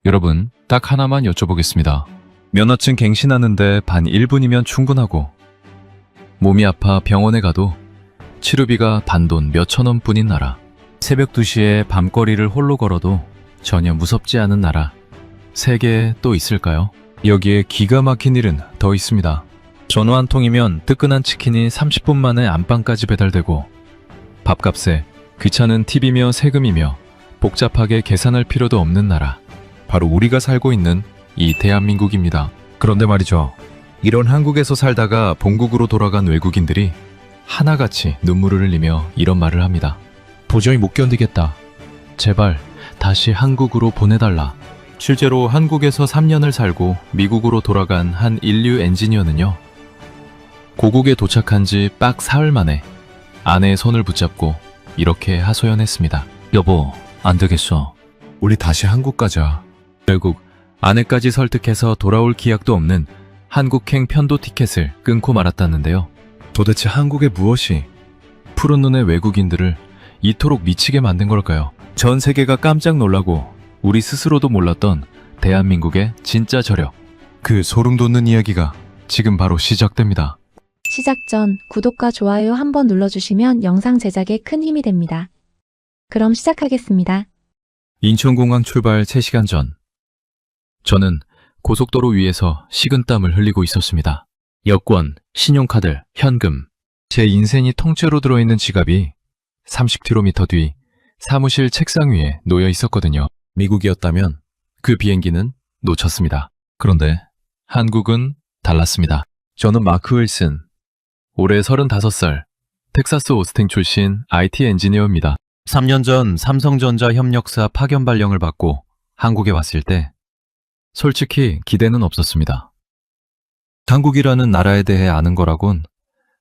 여러분, 딱 하나만 여쭤보겠습니다. 면허증 갱신하는데 반 1분이면 충분하고 몸이 아파 병원에 가도 치료비가 단돈 몇천 원뿐인 나라. 새벽 2시에 밤거리를 홀로 걸어도 전혀 무섭지 않은 나라. 세계에 또 있을까요? 여기에 기가 막힌 일은 더 있습니다. 전화 한 통이면 뜨끈한 치킨이 30분 만에 안방까지 배달되고 밥값에 귀찮은 팁이며 세금이며 복잡하게 계산할 필요도 없는 나라. 바로 우리가 살고 있는 이 대한민국입니다. 그런데 말이죠. 이런 한국에서 살다가 본국으로 돌아간 외국인들이 하나같이 눈물을 흘리며 이런 말을 합니다. 도저히 못 견디겠다. 제발 다시 한국으로 보내달라. 실제로 한국에서 3년을 살고 미국으로 돌아간 한 인류 엔지니어는요. 고국에 도착한 지 딱 사흘 만에 아내의 손을 붙잡고 이렇게 하소연했습니다. 여보, 안 되겠어. 우리 다시 한국 가자. 결국 아내까지 설득해서 돌아올 기약도 없는 한국행 편도 티켓을 끊고 말았다는데요. 도대체 한국의 무엇이 푸른 눈의 외국인들을 이토록 미치게 만든 걸까요? 전 세계가 깜짝 놀라고 우리 스스로도 몰랐던 대한민국의 진짜 저력. 그 소름 돋는 이야기가 지금 바로 시작됩니다. 시작 전 구독과 좋아요 한번 눌러주시면 영상 제작에 큰 힘이 됩니다. 그럼 시작하겠습니다. 인천공항 출발 3시간 전. 저는 고속도로 위에서 식은땀을 흘리고 있었습니다. 여권, 신용카드, 현금, 제 인생이 통째로 들어있는 지갑이 30km 뒤 사무실 책상 위에 놓여 있었거든요. 미국이었다면 그 비행기는 놓쳤습니다. 그런데 한국은 달랐습니다. 저는 마크 윌슨, 올해 35살, 텍사스 오스틴 출신 IT 엔지니어입니다. 3년 전 삼성전자 협력사 파견 발령을 받고 한국에 왔을 때 솔직히 기대는 없었습니다. 한국이라는 나라에 대해 아는 거라곤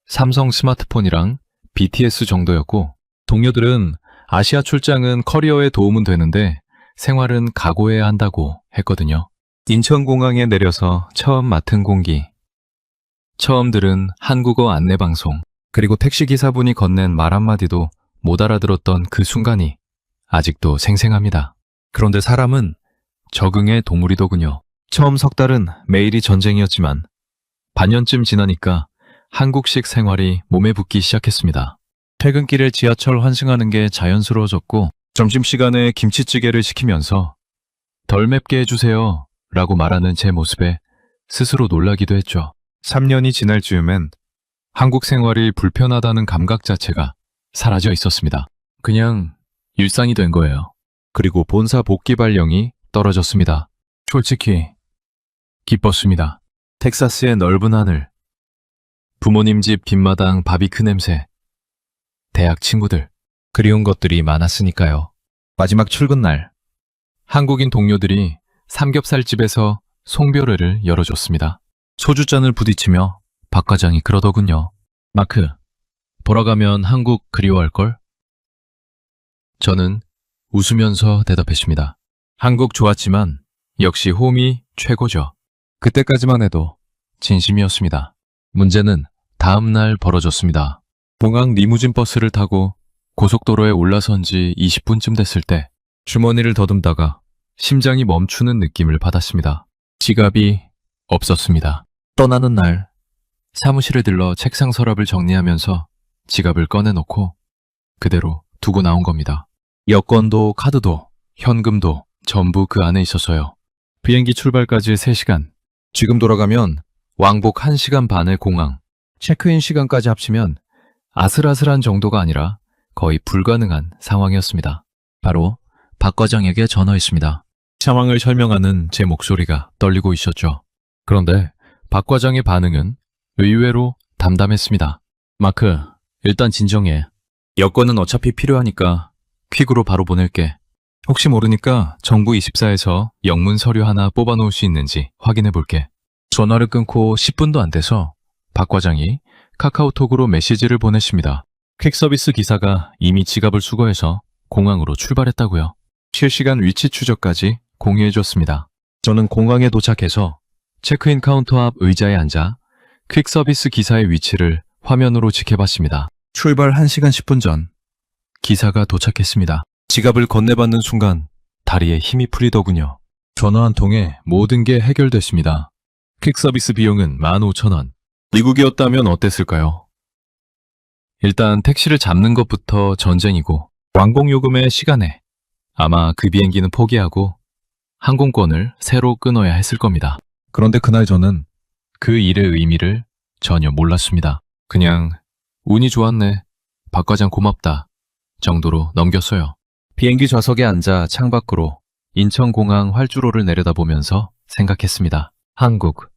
삼성 스마트폰이랑 BTS 정도였고 동료들은 아시아 출장은 커리어에 도움은 되는데 생활은 각오해야 한다고 했거든요. 인천공항에 내려서 처음 맡은 공기, 처음 들은 한국어 안내방송, 그리고 택시기사분이 건넨 말 한마디도 못 알아들었던 그 순간이 아직도 생생합니다. 그런데 사람은 적응의 동물이더군요. 처음 석 달은 매일이 전쟁이었지만 반년쯤 지나니까 한국식 생활이 몸에 붙기 시작했습니다. 퇴근길에 지하철 환승하는 게 자연스러워졌고 점심시간에 김치찌개를 시키면서 덜 맵게 해주세요 라고 말하는 제 모습에 스스로 놀라기도 했죠. 3년이 지날 즈음엔 한국 생활이 불편하다는 감각 자체가 사라져 있었습니다. 그냥 일상이 된 거예요. 그리고 본사 복귀 발령이 떨어졌습니다. 솔직히 기뻤습니다. 텍사스의 넓은 하늘, 부모님 집 뒷마당 바비큐 냄새, 대학 친구들, 그리운 것들이 많았으니까요. 마지막 출근 날, 한국인 동료들이 삼겹살집에서 송별회를 열어줬습니다. 소주잔을 부딪히며 박 과장이 그러더군요. 마크, 돌아가면 한국 그리워할걸? 저는 웃으면서 대답했습니다. 한국 좋았지만 역시 홈이 최고죠. 그때까지만 해도 진심이었습니다. 문제는 다음 날 벌어졌습니다. 공항 리무진 버스를 타고 고속도로에 올라선 지 20분쯤 됐을 때 주머니를 더듬다가 심장이 멈추는 느낌을 받았습니다. 지갑이 없었습니다. 떠나는 날 사무실에 들러 책상 서랍을 정리하면서 지갑을 꺼내놓고 그대로 두고 나온 겁니다. 여권도 카드도 현금도 전부 그 안에 있어서요. 비행기 출발까지 3시간, 지금 돌아가면 왕복 1시간 반의 공항, 체크인 시간까지 합치면 아슬아슬한 정도가 아니라 거의 불가능한 상황이었습니다. 바로 박 과장에게 전화했습니다. 상황을 설명하는 제 목소리가 떨리고 있었죠. 그런데 박 과장의 반응은 의외로 담담했습니다. 마크, 일단 진정해. 여권은 어차피 필요하니까 퀵으로 바로 보낼게. 혹시 모르니까 정부24에서 영문 서류 하나 뽑아놓을 수 있는지 확인해 볼게. 전화를 끊고 10분도 안 돼서 박 과장이 카카오톡으로 메시지를 보내십니다. 퀵서비스 기사가 이미 지갑을 수거해서 공항으로 출발했다고요. 실시간 위치 추적까지 공유해줬습니다. 저는 공항에 도착해서 체크인 카운터 앞 의자에 앉아 퀵서비스 기사의 위치를 화면으로 지켜봤습니다. 출발 1시간 10분 전 기사가 도착했습니다. 지갑을 건네받는 순간 다리에 힘이 풀리더군요. 전화 한 통에 모든 게 해결됐습니다. 퀵 서비스 비용은 15,000원. 미국이었다면 어땠을까요? 일단 택시를 잡는 것부터 전쟁이고 왕복요금의 시간에 아마 그 비행기는 포기하고 항공권을 새로 끊어야 했을 겁니다. 그런데 그날 저는 그 일의 의미를 전혀 몰랐습니다. 그냥 운이 좋았네, 박 과장 고맙다 정도로 넘겼어요. 비행기 좌석에 앉아 창밖으로 인천공항 활주로를 내려다보면서 생각했습니다. 한국,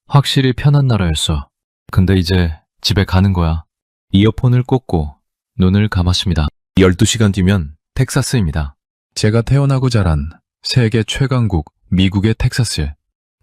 확실히 편한 나라였어. 근데 이제 집에 가는 거야. 이어폰을 꽂고 눈을 감았습니다. 12시간 뒤면 텍사스입니다. 제가 태어나고 자란 세계 최강국 미국의 텍사스.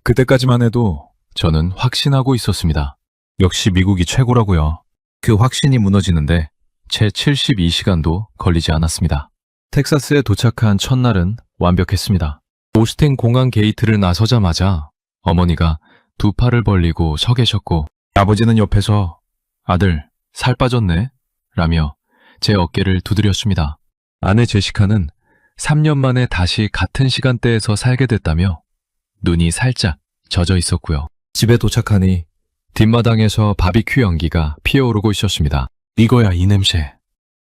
그때까지만 해도 저는 확신하고 있었습니다. 역시 미국이 최고라고요. 그 확신이 무너지는데 채 72시간도 걸리지 않았습니다. 텍사스에 도착한 첫날은 완벽했습니다. 오스틴 공항 게이트를 나서자마자 어머니가 두 팔을 벌리고 서 계셨고 아버지는 옆에서 아들, 살 빠졌네? 라며 제 어깨를 두드렸습니다. 아내 제시카는 3년 만에 다시 같은 시간대에서 살게 됐다며 눈이 살짝 젖어 있었고요. 집에 도착하니 뒷마당에서 바비큐 연기가 피어오르고 있었습니다. 이거야, 이 냄새.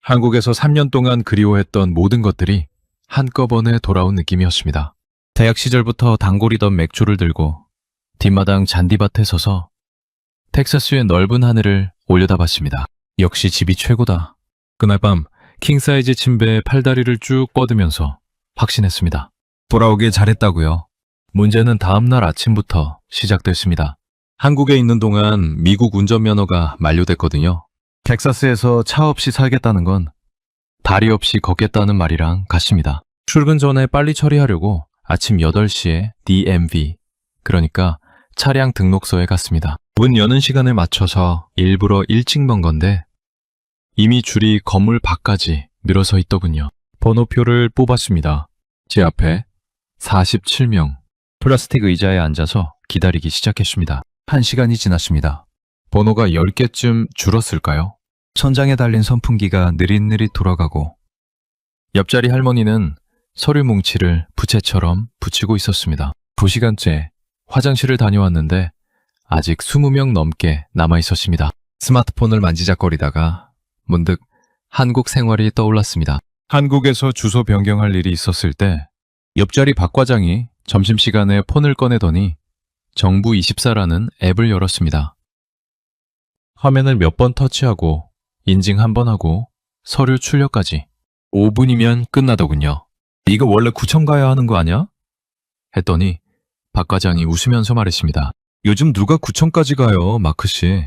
한국에서 3년 동안 그리워했던 모든 것들이 한꺼번에 돌아온 느낌이었습니다. 대학 시절부터 단골이던 맥주를 들고 뒷마당 잔디밭에 서서 텍사스의 넓은 하늘을 올려다봤습니다. 역시 집이 최고다. 그날 밤 킹사이즈 침대에 팔다리를 쭉 뻗으면서 확신했습니다. 돌아오길 잘했다고요. 문제는 다음날 아침부터 시작됐습니다. 한국에 있는 동안 미국 운전면허가 만료됐거든요. 텍사스에서 차 없이 살겠다는 건 다리 없이 걷겠다는 말이랑 같습니다. 출근 전에 빨리 처리하려고 아침 8시에 DMV, 그러니까 차량 등록소에 갔습니다. 문 여는 시간에 맞춰서 일부러 일찍 먼 건데 이미 줄이 건물 밖까지 늘어서 있더군요. 번호표를 뽑았습니다. 제 앞에 47명, 플라스틱 의자에 앉아서 기다리기 시작했습니다. 1시간이 지났습니다. 번호가 10개쯤 줄었을까요? 천장에 달린 선풍기가 느릿느릿 돌아가고 옆자리 할머니는 서류 뭉치를 부채처럼 붙이고 있었습니다. 2시간째 화장실을 다녀왔는데 아직 20명 넘게 남아 있었습니다. 스마트폰을 만지작거리다가 문득 한국 생활이 떠올랐습니다. 한국에서 주소 변경할 일이 있었을 때 옆자리 박 과장이 점심시간에 폰을 꺼내더니 정부24라는 앱을 열었습니다. 화면을 몇 번 터치하고 인증 한 번 하고 서류 출력까지 5분이면 끝나더군요. 이거 원래 구청 가야 하는 거 아니야? 했더니 박 과장이 웃으면서 말했습니다. 요즘 누가 구청까지 가요, 마크 씨.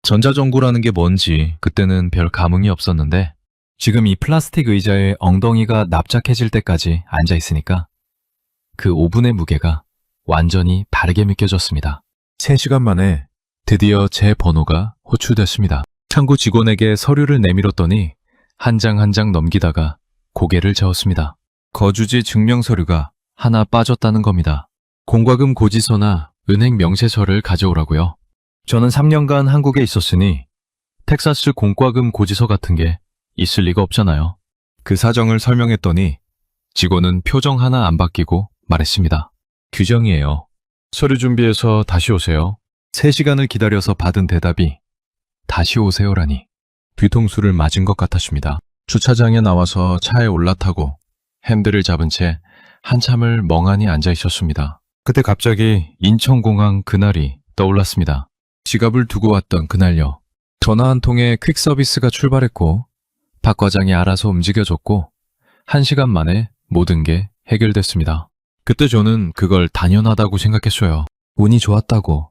전자정부라는 게 뭔지 그때는 별 감흥이 없었는데 지금 이 플라스틱 의자에 엉덩이가 납작해질 때까지 앉아 있으니까 그 5분의 무게가 완전히 다르게 느껴졌습니다. 3시간 만에 드디어 제 번호가 호출됐습니다. 창구 직원에게 서류를 내밀었더니 한 장 한 장 넘기다가 고개를 저었습니다. 거주지 증명서류가 하나 빠졌다는 겁니다. 공과금 고지서나 은행 명세서를 가져오라고요. 저는 3년간 한국에 있었으니 텍사스 공과금 고지서 같은 게 있을 리가 없잖아요. 그 사정을 설명했더니 직원은 표정 하나 안 바뀌고 말했습니다. 규정이에요. 서류 준비해서 다시 오세요. 3시간을 기다려서 받은 대답이 다시 오세요라니 뒤통수를 맞은 것 같았습니다. 주차장에 나와서 차에 올라타고 핸들을 잡은 채 한참을 멍하니 앉아 있었습니다. 그때 갑자기 인천공항 그날이 떠올랐습니다. 지갑을 두고 왔던 그날요. 전화 한 통에 퀵 서비스가 출발했고 박 과장이 알아서 움직여줬고 1시간 만에 모든 게 해결됐습니다. 그때 저는 그걸 당연하다고 생각했어요. 운이 좋았다고,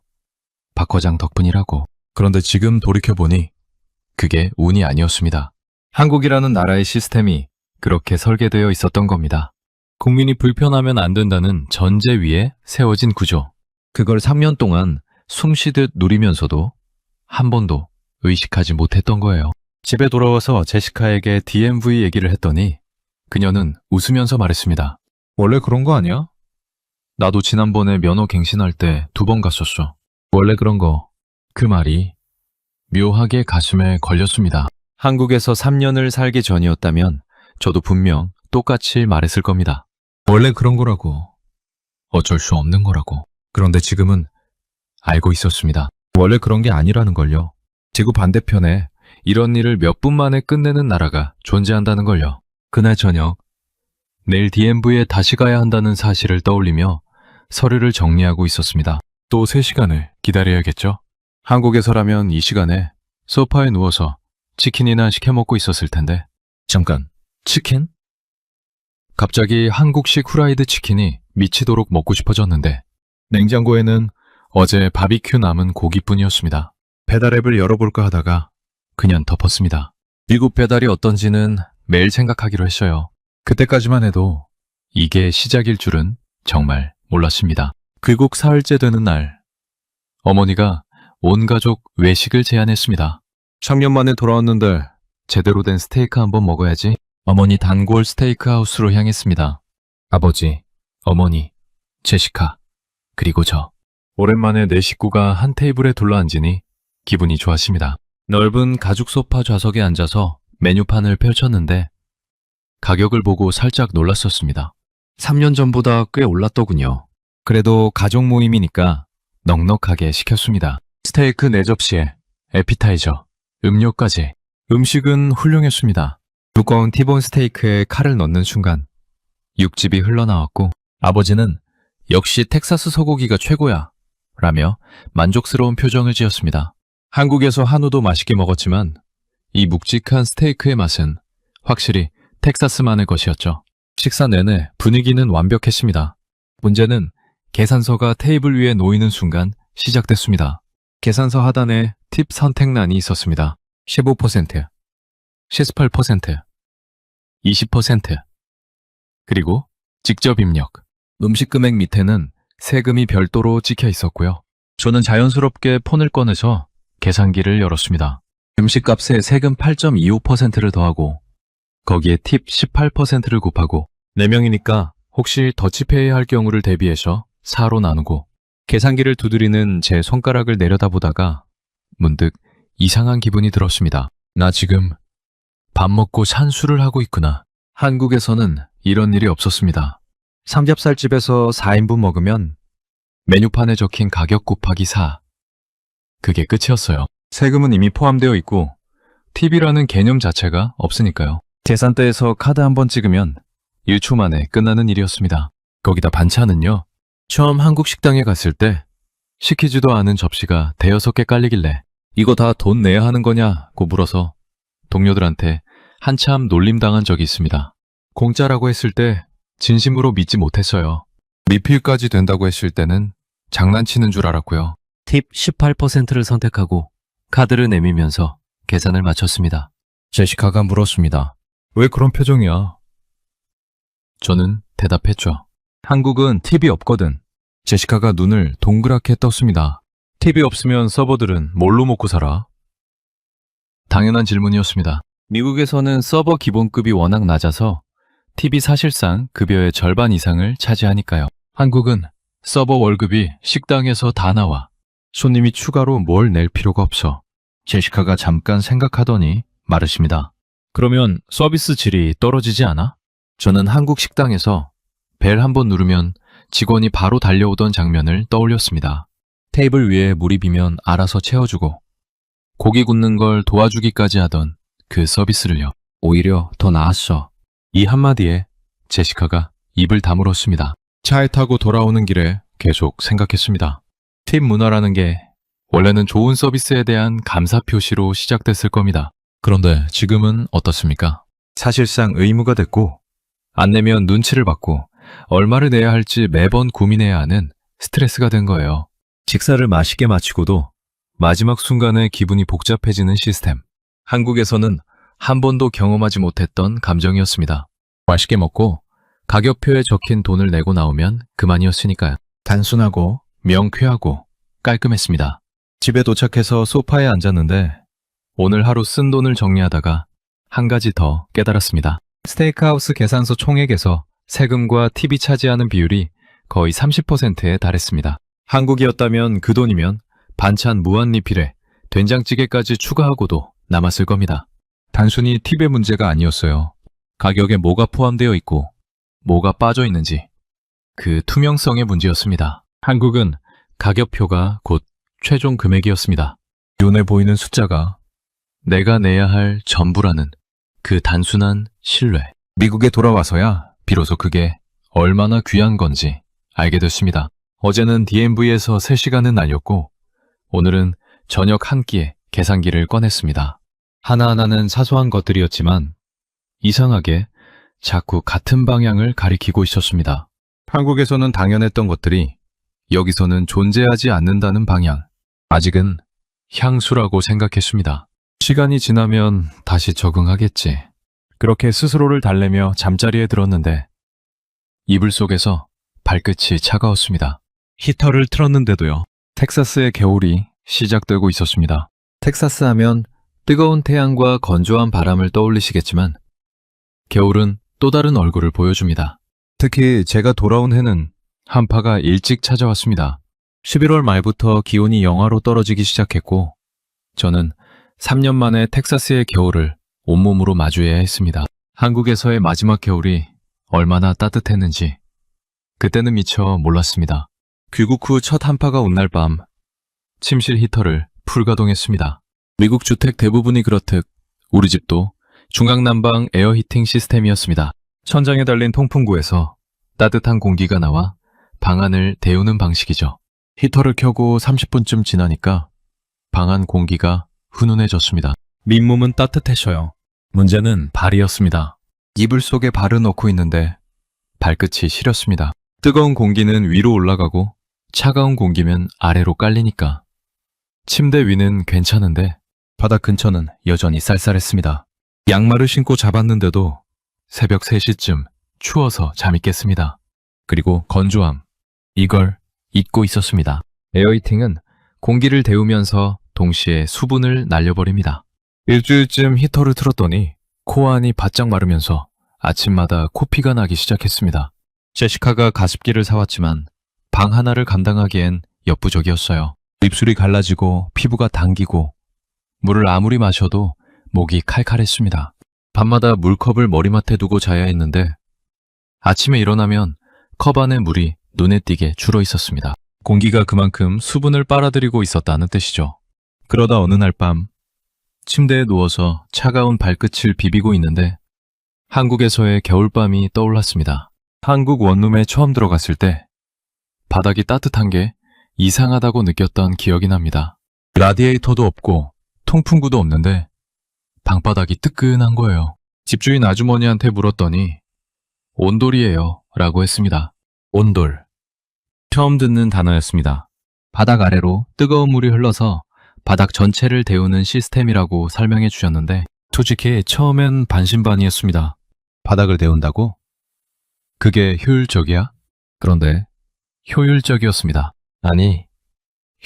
박 과장 덕분이라고. 그런데 지금 돌이켜보니 그게 운이 아니었습니다. 한국이라는 나라의 시스템이 그렇게 설계되어 있었던 겁니다. 국민이 불편하면 안 된다는 전제 위에 세워진 구조. 그걸 3년 동안 숨쉬듯 누리면서도 한 번도 의식하지 못했던 거예요. 집에 돌아와서 제시카에게 DMV 얘기를 했더니 그녀는 웃으면서 말했습니다. 원래 그런 거 아니야? 나도 지난번에 면허 갱신할 때 2번 갔었어. 원래 그런 거. 그 말이 묘하게 가슴에 걸렸습니다. 한국에서 3년을 살기 전이었다면 저도 분명 똑같이 말했을 겁니다. 원래 그런 거라고. 어쩔 수 없는 거라고. 그런데 지금은 알고 있었습니다. 원래 그런 게 아니라는 걸요. 지구 반대편에 이런 일을 몇 분 만에 끝내는 나라가 존재한다는 걸요. 그날 저녁, 내일 DMV에 다시 가야 한다는 사실을 떠올리며 서류를 정리하고 있었습니다. 또 3시간을 기다려야겠죠? 한국에서라면 이 시간에 소파에 누워서 치킨이나 시켜 먹고 있었을 텐데. 잠깐, 치킨? 갑자기 한국식 후라이드 치킨이 미치도록 먹고 싶어졌는데 냉장고에는 어제 바비큐 남은 고기뿐이었습니다. 배달앱을 열어볼까 하다가 그냥 덮었습니다. 미국 배달이 어떤지는 매일 생각하기로 했어요. 그때까지만 해도 이게 시작일 줄은 정말 몰랐습니다. 귀국 사흘째 되는 날, 어머니가 온 가족 외식을 제안했습니다. 3년 만에 돌아왔는데 제대로 된 스테이크 한번 먹어야지. 어머니 단골 스테이크하우스로 향했습니다. 아버지, 어머니, 제시카, 그리고 저. 오랜만에 네 식구가 한 테이블에 둘러앉으니 기분이 좋았습니다. 넓은 가죽 소파 좌석에 앉아서 메뉴판을 펼쳤는데 가격을 보고 살짝 놀랐었습니다. 3년 전보다 꽤 올랐더군요. 그래도 가족 모임이니까 넉넉하게 시켰습니다. 스테이크 4접시에 에피타이저, 음료까지. 음식은 훌륭했습니다. 두꺼운 티본 스테이크에 칼을 넣는 순간 육즙이 흘러나왔고 아버지는 역시 텍사스 소고기가 최고야 라며 만족스러운 표정을 지었습니다. 한국에서 한우도 맛있게 먹었지만 이 묵직한 스테이크의 맛은 확실히 텍사스만의 것이었죠. 식사 내내 분위기는 완벽했습니다. 문제는 계산서가 테이블 위에 놓이는 순간 시작됐습니다. 계산서 하단에 팁 선택란이 있었습니다. 15%, 18%, 20%, 그리고 직접 입력. 음식 금액 밑에는 세금이 별도로 찍혀 있었고요. 저는 자연스럽게 폰을 꺼내서 계산기를 열었습니다. 음식값에 세금 8.25%를 더하고 거기에 팁 18%를 곱하고 4명이니까 혹시 더치페이 할 경우를 대비해서 4로 나누고 계산기를 두드리는 제 손가락을 내려다보다가 문득 이상한 기분이 들었습니다. 나 지금 밥 먹고 산수를 하고 있구나. 한국에서는 이런 일이 없었습니다. 삼겹살집에서 4인분 먹으면 메뉴판에 적힌 가격 곱하기 4. 그게 끝이었어요. 세금은 이미 포함되어 있고 팁이라는 개념 자체가 없으니까요. 계산대에서 카드 한 번 찍으면 1초 만에 끝나는 일이었습니다. 거기다 반찬은요. 처음 한국 식당에 갔을 때 시키지도 않은 접시가 대여섯 개 깔리길래 이거 다 돈 내야 하는 거냐고 물어서 동료들한테 한참 놀림당한 적이 있습니다. 공짜라고 했을 때 진심으로 믿지 못했어요. 리필까지 된다고 했을 때는 장난치는 줄 알았고요. 팁 18%를 선택하고 카드를 내밀면서 계산을 마쳤습니다. 제시카가 물었습니다. 왜 그런 표정이야? 저는 대답했죠. 한국은 팁이 없거든. 제시카가 눈을 동그랗게 떴습니다. 팁이 없으면 서버들은 뭘로 먹고 살아? 당연한 질문이었습니다. 미국에서는 서버 기본급이 워낙 낮아서 팁이 사실상 급여의 절반 이상을 차지하니까요. 한국은 서버 월급이 식당에서 다 나와. 손님이 추가로 뭘 낼 필요가 없어. 제시카가 잠깐 생각하더니 말으십니다. 그러면 서비스 질이 떨어지지 않아? 저는 한국 식당에서 벨 한 번 누르면 직원이 바로 달려오던 장면을 떠올렸습니다. 테이블 위에 물이 비면 알아서 채워주고 고기 굽는 걸 도와주기까지 하던 그 서비스를요. 오히려 더 나았어. 이 한마디에 제시카가 입을 다물었습니다. 차에 타고 돌아오는 길에 계속 생각했습니다. 팁 문화라는 게 원래는 좋은 서비스에 대한 감사 표시로 시작됐을 겁니다. 그런데 지금은 어떻습니까? 사실상 의무가 됐고 안 내면 눈치를 받고 얼마를 내야 할지 매번 고민해야 하는 스트레스가 된 거예요. 식사를 맛있게 마치고도 마지막 순간에 기분이 복잡해지는 시스템. 한국에서는 한 번도 경험하지 못했던 감정이었습니다. 맛있게 먹고 가격표에 적힌 돈을 내고 나오면 그만이었으니까요. 단순하고 명쾌하고 깔끔했습니다. 집에 도착해서 소파에 앉았는데 오늘 하루 쓴 돈을 정리하다가 한 가지 더 깨달았습니다. 스테이크하우스 계산서 총액에서 세금과 팁이 차지하는 비율이 거의 30%에 달했습니다. 한국이었다면 그 돈이면 반찬 무한 리필에 된장찌개까지 추가하고도 남았을 겁니다. 단순히 팁의 문제가 아니었어요. 가격에 뭐가 포함되어 있고 뭐가 빠져 있는지 그 투명성의 문제였습니다. 한국은 가격표가 곧 최종 금액이었습니다. 눈에 보이는 숫자가 내가 내야 할 전부라는 그 단순한 신뢰. 미국에 돌아와서야 비로소 그게 얼마나 귀한 건지 알게 됐습니다. 어제는 DMV에서 3시간을 날렸고 오늘은 저녁 한 끼에 계산기를 꺼냈습니다. 하나하나는 사소한 것들이었지만 이상하게 자꾸 같은 방향을 가리키고 있었습니다. 한국에서는 당연했던 것들이 여기서는 존재하지 않는다는 방향. 아직은 향수라고 생각했습니다. 시간이 지나면 다시 적응하겠지. 그렇게 스스로를 달래며 잠자리에 들었는데 이불 속에서 발끝이 차가웠습니다. 히터를 틀었는데도요. 텍사스의 겨울이 시작되고 있었습니다. 텍사스 하면 뜨거운 태양과 건조한 바람을 떠올리시겠지만 겨울은 또 다른 얼굴을 보여줍니다. 특히 제가 돌아온 해는 한파가 일찍 찾아왔습니다. 11월 말부터 기온이 영하로 떨어지기 시작했고 저는 3년 만에 텍사스의 겨울을 온몸으로 마주해야 했습니다. 한국에서의 마지막 겨울이 얼마나 따뜻했는지 그때는 미처 몰랐습니다. 귀국 후 첫 한파가 온 날 밤 침실 히터를 풀가동했습니다. 미국 주택 대부분이 그렇듯 우리 집도 중앙난방 에어 히팅 시스템이었습니다. 천장에 달린 통풍구에서 따뜻한 공기가 나와 방 안을 데우는 방식이죠. 히터를 켜고 30분쯤 지나니까 방 안 공기가 훈훈해졌습니다. 밑몸은 따뜻해져요. 문제는 발이었습니다. 이불 속에 발을 넣고 있는데 발끝이 시렸습니다. 뜨거운 공기는 위로 올라가고 차가운 공기면 아래로 깔리니까 침대 위는 괜찮은데 바닥 근처는 여전히 쌀쌀했습니다. 양말을 신고 잡았는데도 새벽 3시쯤 추워서 잠이 깼습니다. 그리고 건조함, 이걸 잊고 있었습니다. 에어히팅은 공기를 데우면서 동시에 수분을 날려버립니다. 일주일쯤 히터를 틀었더니 코 안이 바짝 마르면서 아침마다 코피가 나기 시작했습니다. 제시카가 가습기를 사왔지만 방 하나를 감당하기엔 역부족이었어요. 입술이 갈라지고 피부가 당기고 물을 아무리 마셔도 목이 칼칼했습니다. 밤마다 물컵을 머리맡에 두고 자야 했는데 아침에 일어나면 컵 안에 물이 눈에 띄게 줄어 있었습니다. 공기가 그만큼 수분을 빨아들이고 있었다는 뜻이죠. 그러다 어느 날 밤 침대에 누워서 차가운 발끝을 비비고 있는데 한국에서의 겨울밤이 떠올랐습니다. 한국 원룸에 처음 들어갔을 때 바닥이 따뜻한 게 이상하다고 느꼈던 기억이 납니다. 라디에이터도 없고 통풍구도 없는데 방바닥이 뜨끈한 거예요. 집주인 아주머니한테 물었더니 온돌이에요 라고 했습니다. 온돌. 처음 듣는 단어였습니다. 바닥 아래로 뜨거운 물이 흘러서 바닥 전체를 데우는 시스템이라고 설명해 주셨는데 솔직히 처음엔 반신반의했습니다. 바닥을 데운다고? 그게 효율적이야? 그런데 효율적이었습니다. 아니,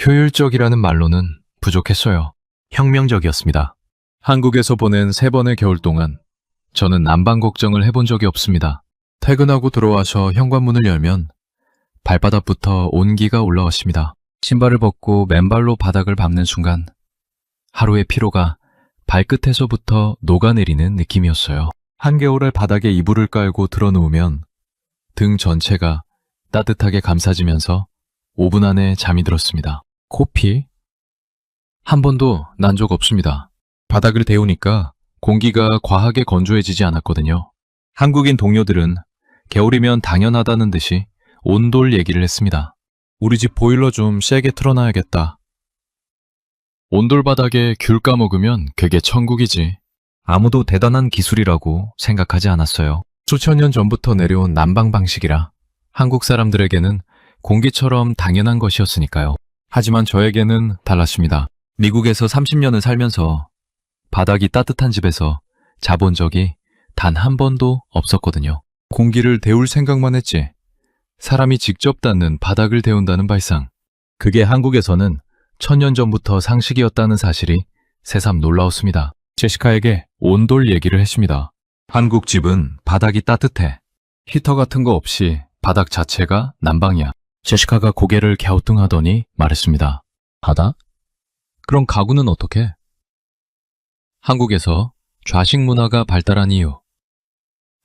효율적이라는 말로는 부족했어요. 혁명적이었습니다. 한국에서 보낸 3번의 겨울 동안 저는 난방 걱정을 해본 적이 없습니다. 퇴근하고 들어와서 현관문을 열면 발바닥부터 온기가 올라왔습니다. 신발을 벗고 맨발로 바닥을 밟는 순간 하루의 피로가 발끝에서부터 녹아내리는 느낌이었어요. 한겨울에 바닥에 이불을 깔고 드러누우면 등 전체가 따뜻하게 감싸지면서 5분 안에 잠이 들었습니다. 코피? 한 번도 난 적 없습니다. 바닥을 데우니까 공기가 과하게 건조해지지 않았거든요. 한국인 동료들은 겨울이면 당연하다는 듯이 온돌 얘기를 했습니다. 우리 집 보일러 좀 세게 틀어놔야겠다. 온돌 바닥에 귤 까먹으면 그게 천국이지. 아무도 대단한 기술이라고 생각하지 않았어요. 수천 년 전부터 내려온 난방 방식이라 한국 사람들에게는 공기처럼 당연한 것이었으니까요. 하지만 저에게는 달랐습니다. 미국에서 30년을 살면서 바닥이 따뜻한 집에서 자본 적이 단 한 번도 없었거든요. 공기를 데울 생각만 했지. 사람이 직접 닿는 바닥을 데운다는 발상. 그게 한국에서는 1000년 전부터 상식이었다는 사실이 새삼 놀라웠습니다. 제시카에게 온돌 얘기를 했습니다. 한국 집은 바닥이 따뜻해. 히터 같은 거 없이 바닥 자체가 난방이야. 제시카가 고개를 갸우뚱하더니 말했습니다. 바닥? 그럼 가구는 어떻게? 한국에서 좌식 문화가 발달한 이유.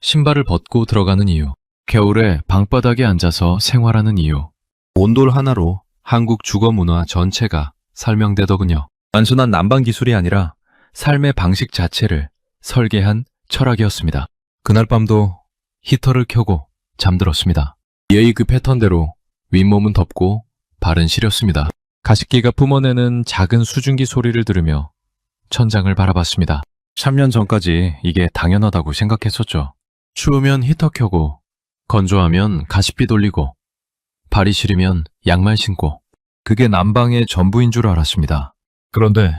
신발을 벗고 들어가는 이유. 겨울에 방바닥에 앉아서 생활하는 이유. 온돌 하나로 한국 주거 문화 전체가 설명되더군요. 단순한 난방 기술이 아니라 삶의 방식 자체를 설계한 철학이었습니다. 그날 밤도 히터를 켜고 잠들었습니다. 예의 그 패턴대로 윗몸은 덮고 발은 시렸습니다. 가습기가 뿜어내는 작은 수증기 소리를 들으며 천장을 바라봤습니다. 3년 전까지 이게 당연하다고 생각했었죠. 추우면 히터 켜고, 건조하면 가습기 돌리고, 발이 시리면 양말 신고, 그게 난방의 전부인 줄 알았습니다. 그런데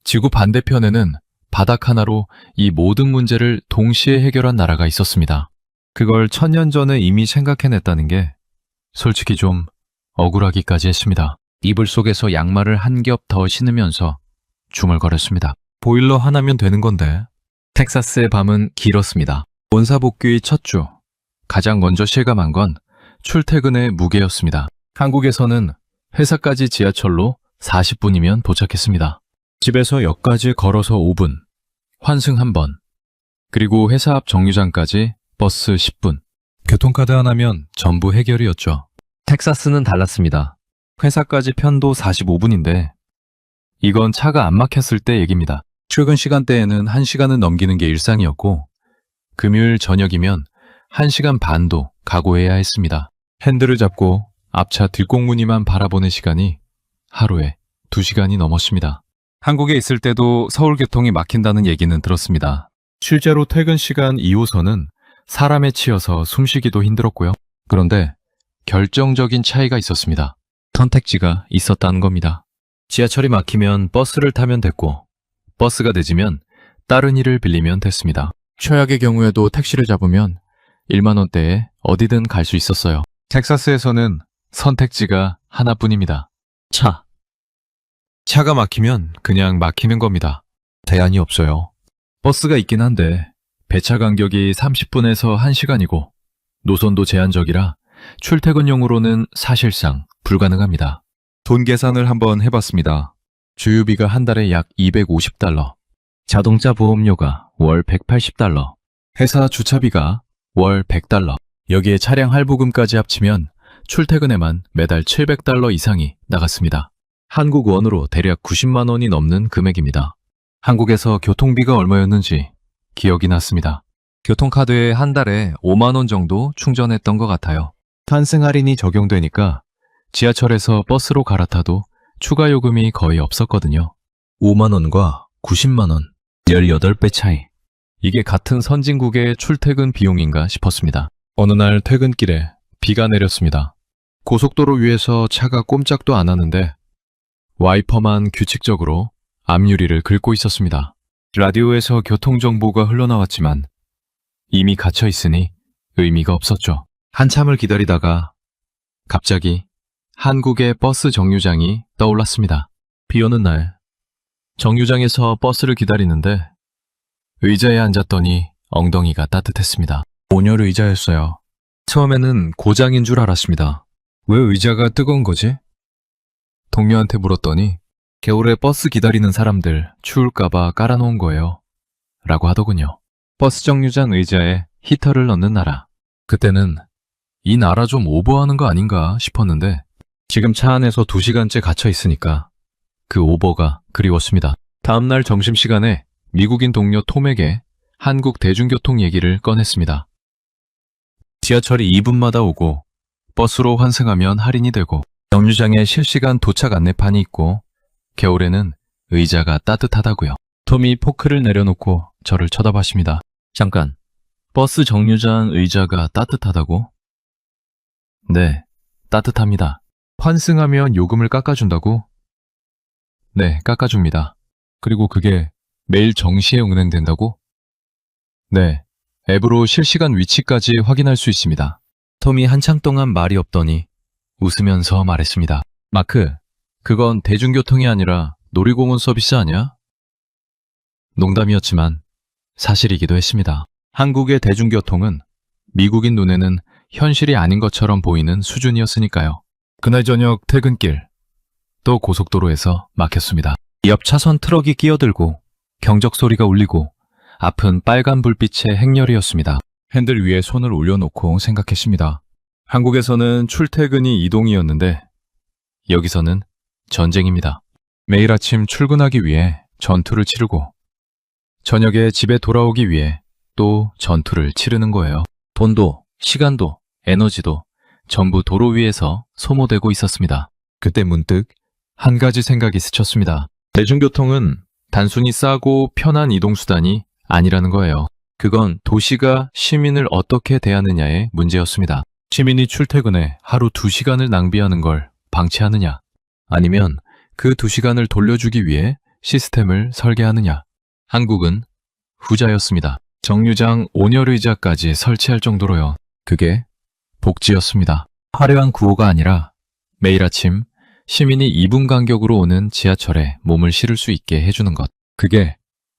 지구 반대편에는 바닥 하나로 이 모든 문제를 동시에 해결한 나라가 있었습니다. 그걸 1000년 전에 이미 생각해냈다는 게 솔직히 좀 억울하기까지 했습니다. 이불 속에서 양말을 한 겹 더 신으면서 중얼거렸습니다. 보일러 하나면 되는 건데. 텍사스의 밤은 길었습니다. 원사복귀의 첫 주, 가장 먼저 실감한 건 출퇴근의 무게였습니다. 한국에서는 회사까지 지하철로 40분이면 도착했습니다. 집에서 역까지 걸어서 5분, 환승 1번, 그리고 회사 앞 정류장까지 버스 10분. 교통카드 하나면 전부 해결이었죠. 텍사스는 달랐습니다. 회사까지 편도 45분인데 이건 차가 안 막혔을 때 얘기입니다. 출근 시간대에는 1시간은 넘기는 게 일상이었고 금요일 저녁이면 1시간 반도 각오해야 했습니다. 핸들을 잡고 앞차 뒷공무니만 바라보는 시간이 하루에 2시간이 넘었습니다. 한국에 있을 때도 서울교통이 막힌다는 얘기는 들었습니다. 실제로 퇴근 시간 2호선은 사람에 치여서 숨쉬기도 힘들었고요. 그런데 결정적인 차이가 있었습니다. 선택지가 있었다는 겁니다. 지하철이 막히면 버스를 타면 됐고, 버스가 늦으면 다른 일을 빌리면 됐습니다. 최악의 경우에도 택시를 잡으면 1만 원대에 어디든 갈 수 있었어요. 텍사스에서는 선택지가 하나뿐입니다. 차가 막히면 그냥 막히는 겁니다. 대안이 없어요. 버스가 있긴 한데 배차 간격이 30분에서 1시간이고 노선도 제한적이라 출퇴근용으로는 사실상 불가능합니다. 돈 계산을 한번 해봤습니다. 주유비가 한 달에 약 $250, 자동차 보험료가 월 $180, 회사 주차비가 월 $100, 여기에 차량 할부금까지 합치면 출퇴근에만 매달 $700 이상이 나갔습니다. 한국 원으로 대략 90만 원이 넘는 금액입니다. 한국에서 교통비가 얼마였는지 기억이 났습니다. 교통카드에 한 달에 5만 원 정도 충전했던 것 같아요. 환승 할인이 적용되니까 지하철에서 버스로 갈아타도 추가 요금이 거의 없었거든요. 5만 원과 90만 원, 18배 차이. 이게 같은 선진국의 출퇴근 비용인가 싶었습니다. 어느 날 퇴근길에 비가 내렸습니다. 고속도로 위에서 차가 꼼짝도 안 하는데 와이퍼만 규칙적으로 앞유리를 긁고 있었습니다. 라디오에서 교통정보가 흘러나왔지만 이미 갇혀 있으니 의미가 없었죠. 한참을 기다리다가 갑자기 한국의 버스 정류장이 떠올랐습니다. 비 오는 날 정류장에서 버스를 기다리는데 의자에 앉았더니 엉덩이가 따뜻했습니다. 온열 의자였어요. 처음에는 고장인 줄 알았습니다. 왜 의자가 뜨거운 거지? 동료한테 물었더니 겨울에 버스 기다리는 사람들 추울까봐 깔아놓은 거예요. 라고 하더군요. 버스 정류장 의자에 히터를 넣는 나라. 그때는 이 나라 좀 오버하는 거 아닌가 싶었는데 지금 차 안에서 2시간째 갇혀 있으니까 그 오버가 그리웠습니다. 다음날 점심시간에 미국인 동료 톰에게 한국 대중교통 얘기를 꺼냈습니다. 지하철이 2분마다 오고 버스로 환승하면 할인이 되고 정류장에 실시간 도착 안내판이 있고 겨울에는 의자가 따뜻하다고요. 톰이 포크를 내려놓고 저를 쳐다봤습니다. 잠깐, 버스 정류장 의자가 따뜻하다고? 네, 따뜻합니다. 환승하면 요금을 깎아준다고? 네, 깎아줍니다. 그리고 그게 매일 정시에 운행된다고? 네, 앱으로 실시간 위치까지 확인할 수 있습니다. 톰이 한참 동안 말이 없더니 웃으면서 말했습니다. 마크, 그건 대중교통이 아니라 놀이공원 서비스 아니야? 농담이었지만 사실이기도 했습니다. 한국의 대중교통은 미국인 눈에는 현실이 아닌 것처럼 보이는 수준이었으니까요. 그날 저녁 퇴근길, 또 고속도로에서 막혔습니다. 옆 차선 트럭이 끼어들고 경적 소리가 울리고 앞은 빨간 불빛의 행렬이었습니다. 핸들 위에 손을 올려놓고 생각했습니다. 한국에서는 출퇴근이 이동이었는데 여기서는 전쟁입니다. 매일 아침 출근하기 위해 전투를 치르고 저녁에 집에 돌아오기 위해 또 전투를 치르는 거예요. 돈도, 시간도, 에너지도 전부 도로 위에서 소모되고 있었습니다. 그때 문득 한 가지 생각이 스쳤습니다. 대중교통은 단순히 싸고 편한 이동수단이 아니라는 거예요. 그건 도시가 시민을 어떻게 대하느냐의 문제였습니다. 시민이 출퇴근에 하루 2시간을 낭비하는 걸 방치하느냐, 아니면 그 2시간을 돌려주기 위해 시스템을 설계하느냐. 한국은 후자였습니다. 정류장 온열의자까지 설치할 정도로요. 그게 복지였습니다. 화려한 구호가 아니라 매일 아침 시민이 2분 간격으로 오는 지하철에 몸을 실을 수 있게 해주는 것. 그게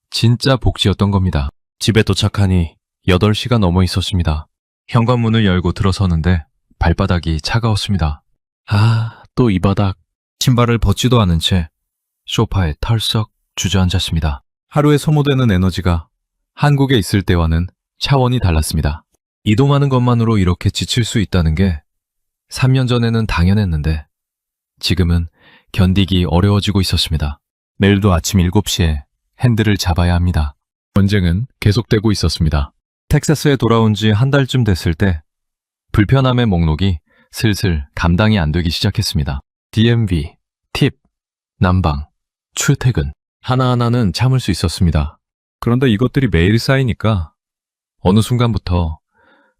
진짜 복지였던 겁니다. 집에 도착하니 8시가 넘어 있었습니다. 현관문을 열고 들어서는데 발바닥이 차가웠습니다. 또 이 바닥. 신발을 벗지도 않은 채 소파에 털썩 주저앉았습니다. 하루에 소모되는 에너지가 한국에 있을 때와는 차원이 달랐습니다. 이동하는 것만으로 이렇게 지칠 수 있다는 게 3년 전에는 당연했는데 지금은 견디기 어려워지고 있었습니다. 내일도 아침 7시에 핸들을 잡아야 합니다. 전쟁은 계속되고 있었습니다. 텍사스에 돌아온 지 한 달쯤 됐을 때 불편함의 목록이 슬슬 감당이 안 되기 시작했습니다. DMV, 팁, 난방, 출퇴근 하나하나는 참을 수 있었습니다. 그런데 이것들이 매일 쌓이니까 어느 순간부터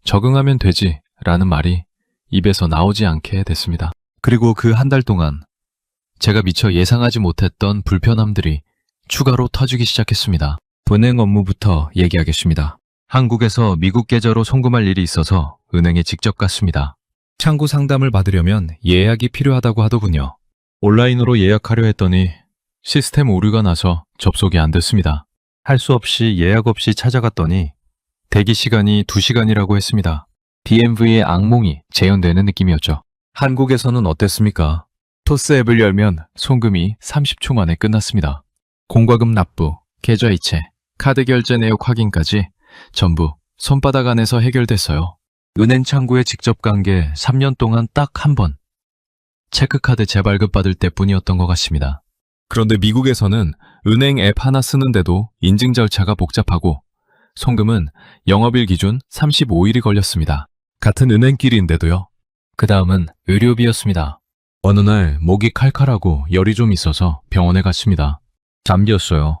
적응하면 되지 라는 말이 입에서 나오지 않게 됐습니다. 그리고 그 한 달 동안 제가 미처 예상하지 못했던 불편함들이 추가로 터지기 시작했습니다. 은행 업무부터 얘기하겠습니다. 한국에서 미국 계좌로 송금할 일이 있어서 은행에 직접 갔습니다. 창구 상담을 받으려면 예약이 필요하다고 하더군요. 온라인으로 예약하려 했더니 시스템 오류가 나서 접속이 안 됐습니다. 할 수 없이 예약 없이 찾아갔더니 대기 시간이 2시간이라고 했습니다. DMV의 악몽이 재현되는 느낌이었죠. 한국에서는 어땠습니까? 토스 앱을 열면 송금이 30초 만에 끝났습니다. 공과금 납부, 계좌 이체, 카드 결제 내역 확인까지 전부 손바닥 안에서 해결됐어요. 은행 창구에 직접 간 게 3년 동안 딱 한 번. 체크카드 재발급 받을 때뿐이었던 것 같습니다. 그런데 미국에서는 은행 앱 하나 쓰는데도 인증 절차가 복잡하고 송금은 영업일 기준 35일이 걸렸습니다. 같은 은행끼리인데도요. 그 다음은 의료비였습니다. 어느 날 목이 칼칼하고 열이 좀 있어서 병원에 갔습니다. 잠기였어요.